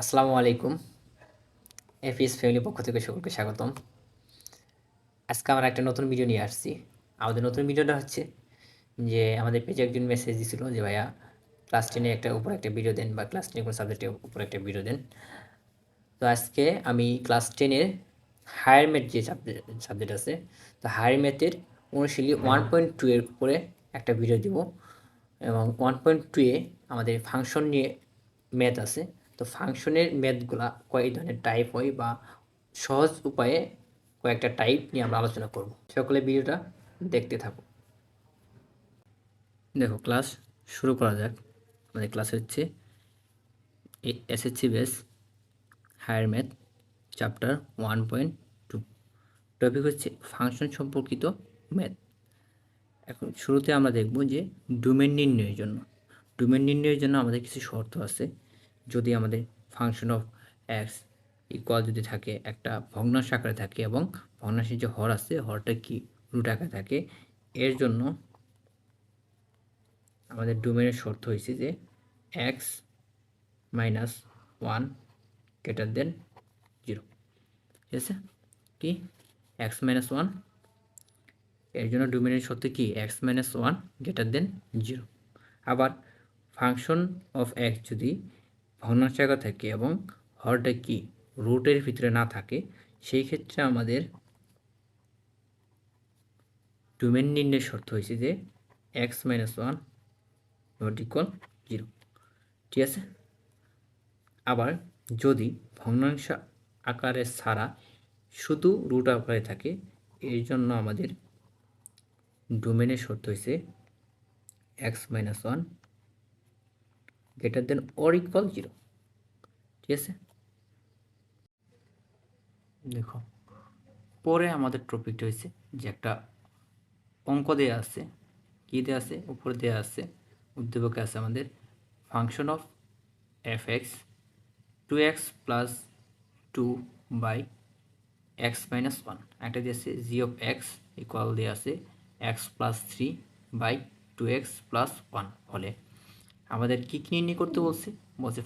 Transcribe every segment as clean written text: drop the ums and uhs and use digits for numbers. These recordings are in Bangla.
আসসালামু আলাইকুম। এফিস ফ্যামিলি পক্ষ থেকে সকলকে স্বাগতম। আজকে আমরা একটা নতুন ভিডিও নিয়ে আসছি। আমাদের নতুন ভিডিওটা হচ্ছে যে আমাদের পেজে একজন মেসেজ দিছিল যে ভাইয়া ক্লাস 10 এ উপর একটা ভিডিও দেন বা ক্লাস 10 এর কোনো সাবজেক্টের উপর একটা ভিডিও দেন। তো আজকে আমি ক্লাস 10 এর হায়ার ম্যাথ যে সাবজেক্ট আছে, তো হায়ার ম্যাথের অনুশীলনী 1.2 এর উপরে একটা ভিডিও দিব এবং 1.2 এ আমাদের ফাংশন নিয়ে ম্যাথ আছে। তো ফাংশনের ম্যাথগুলা কয়েক ধরনের টাইপ হয় বা সহজ উপায়ে কয়েকটা টাইপ নিয়ে আমরা আলোচনা করব। সকলে ভিডিওটা দেখতে থাকো। দেখো, ক্লাস শুরু করা যাক। আমাদের ক্লাস হচ্ছে SSC base higher math chapter 1.2। Topic হচ্ছে ফাংশন সম্পর্কিত ম্যাথ। এখন শুরুতে আমরা দেখব যে ডোমেন নির্ণয়ের জন্য আমাদের কিছু শর্ত আছে। যদি আমাদের ফাংশন অফ এক্স ইকুয়াল যদি থাকে, একটা ভগ্নাংশ আকারে থাকে এবং ভগ্নাংশের যে হর আছে হরটা কি রুট আকারে থাকে, এর জন্য আমাদের ডোমেনের শর্ত হয়েছে যে x minus one greater than zero. ঠিক আছে, কি এক্স মাইনাস ওয়ান, এর জন্য ডোমেনের শর্ত কি x minus one greater than zero. আবার ফাংশন অফ এক্স যদি ভগ্নাংশ আকারে থাকে এবং হরটা কি রুটের ভিতরে না থাকে, সেই ক্ষেত্রে আমাদের ডোমেন নির্ণয়ের শর্ত হয়েছে যে x minus one not equal zero. ঠিক আছে, আবার যদি ভগ্নাংশ আকারে ছাড়া শুধু রুট আকারে থাকে, এর জন্য আমাদের ডোমেনের শর্ত হয়েছে x minus one greater than or equal zero. ঠিক আছে, দেখো পরে আমাদের টপিকটা হয়েছে যে একটা অঙ্ক দেওয়া আছে। কী দেওয়া আছে? উপরে দেওয়া আছে, উদ্দীপকে আছে আমাদের function of f x 2x plus 2 by x minus one. একটা দিয়েছে জি অফ এক্স ইকুয়াল দেওয়া আছে x plus 3 by 2x plus 1 হলে আমাদের কী কী নির্ণয় করতে বলছে?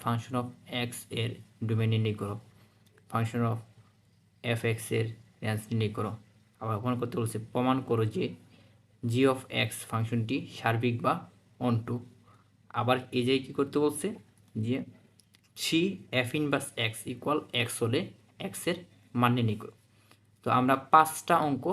ফাংশন অফ এক্স এর ডোমেন নির্ণয় করো, ফাংশন অফ এফ এক্স এর রেঞ্জ নির্ণয় করো। আবার প্রমাণ করতে বলছে প্রমাণ করো যে জি অফ এক্স ফাংশনটি সার্বিক বা অনটু। আবার এই যে কী করতে বলছে যে three F inverse x equal x হলে এক্সের মান নির্ণয় করো। তো আমরা 5টা অঙ্ক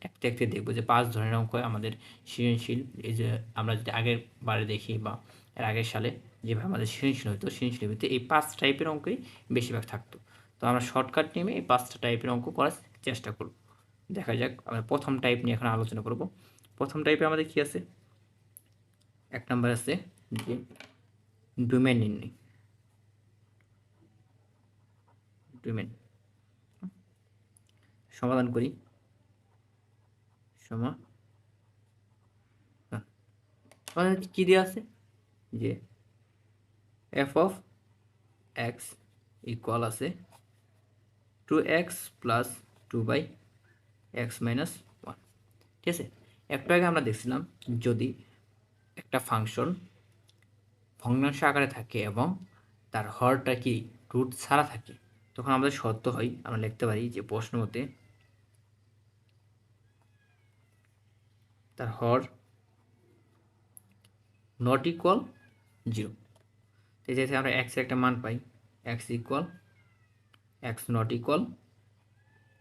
একটা একটা দেখবো যে 5 ধরনের অঙ্ক আমাদের সৃজনশীল। এই যে আমরা যদি আগের বারে দেখি বা এর আগের সালে যেভাবে আমাদের সৃজনশীল হতো, সৃজনশীলের ভিতরে এই 5 টাইপের অঙ্কই বেশিরভাগ থাকতো। তো আমরা শর্টকাট নেমে এই 5টা টাইপের অঙ্ক করার চেষ্টা করব। দেখা যাক, আমরা প্রথম টাইপ নিয়ে এখন আলোচনা করব। প্রথম টাইপে আমাদের কি আছে? 1 নম্বর আছে যে ডোমেন নির্ণয়। ডোমেন সমাধান করি। সমাধান কি দেওয়া আছে যে এফ অফ এক্স ইকুয়াল আছে 2x plus 2 by x minus one. ঠিক আছে, একটু আগে আমরা দেখছিলাম যদি একটা ফাংশন ভগ্নাংশ আকারে থাকে এবং তার হরটা কি রুট ছাড়া থাকে, তখন আমাদের শর্ত হয়, আমরা লিখতে পারি যে প্রশ্ন মতে তার হর নট ইকুয়াল জিরো। এই যে আমরা এক্সের একটা মান পাই, x equal x not equal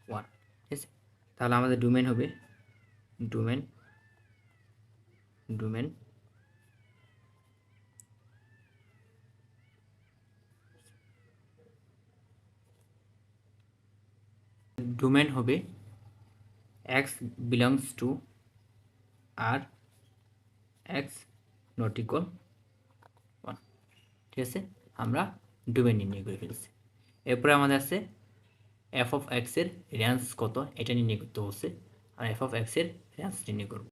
one. ঠিক আছে, তাহলে আমাদের ডোমেন হবে ডোমেন ডোমেন ডোমেন হবে এক্স বিলংস টু আর এক্স নট ইকুয়াল ওয়ান। ঠিক আছে, আমরা ডোমেন নির্ণয় করে ফেলছি। এরপরে আমাদের আছে এফ অফ এক্সের রেঞ্জ কত, এটা নির্ণয় করতে হচ্ছে। আর এফ অফ এক্সের রেঞ্জ নির্ণয় করব।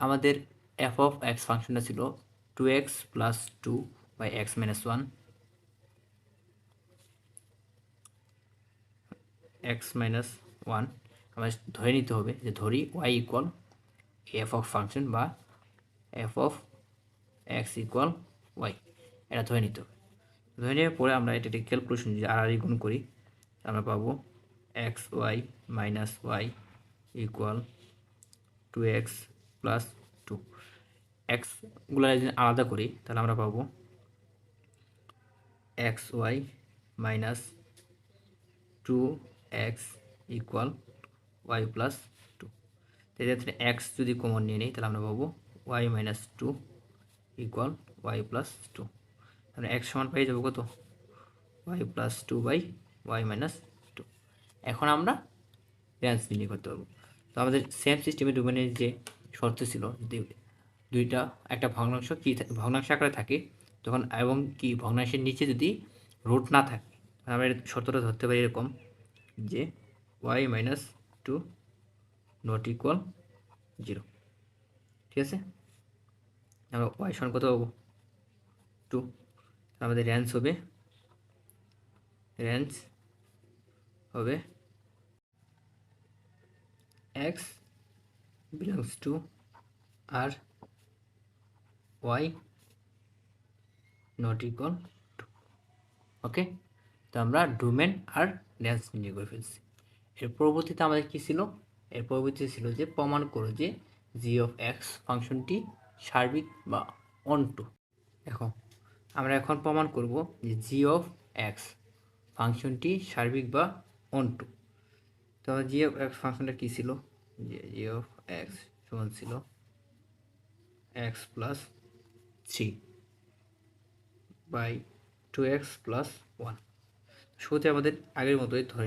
আমাদের এফ অফ এক্স ফাংশনটা ছিল 2x plus 2 by x minus one, x minus one. আমরা ধরে নিতে হবে যে ধরি y equal f of function বা f of x equal y. এটা ধরে নিতে হবে। ধরে নেওয়ার পরে আমরা এটা ক্যালকুলেশন যদি আর গুণ করি, আমরা পাবো x y minus y equal 2x plus 2। এক্সগুলো যদি আলাদা করি তাহলে আমরা পাবো x y minus 2x equal y plus 2। এক্ষেত্রে এক্স যদি কমন নিয়ে নিই তাহলে আমরা পাবো y minus 2 equal y plus 2। আমরা এক্স সমান পেয়ে যাবো কত, y plus 2 by y minus 2। এখন আমরা রেঞ্জ নির্ণয় করতে পারবো। তো আমাদের সেম সিস্টেমে ডোমেনের যে শর্ত ছিল, যদি দুইটা একটা ভগ্নাংশ কি ভগ্নাংশ আকারে থাকে তখন এবং কি ভগ্নাংশের নিচে যদি রুট না থাকে, আমরা শর্তটা ধরতে পারি এরকম যে ওয়াই মাইনাস 2 নট ইকুয়াল 0। ঠিক আছে, আমরা ওয়াই সমান কত পাবো 2। আমাদের রেঞ্জ হবে x belongs to r y not equal to। ওকে, তো আমরা ডোমেন আর রেঞ্জ নির্ণয় করে ফেলছি। এর পরবর্তীতে আমাদের কি ছিল, এর পরবর্তীতে ছিল যে প্রমাণ করো যে জি অফ এক্স ফাংশনটি সার্বিক বা অনটু। আমরা এখন প্রমাণ করব যে জি অফ এক্স ফাংশনটি সার্বিক বা অনটু। তো জি অফ এক্স ফাংশনটা কী ছিল, যে জি অফ এক্স সমান ছিল x plus 3 by 2x plus 1। শুরুতে আমাদের আগের মতোই ধরে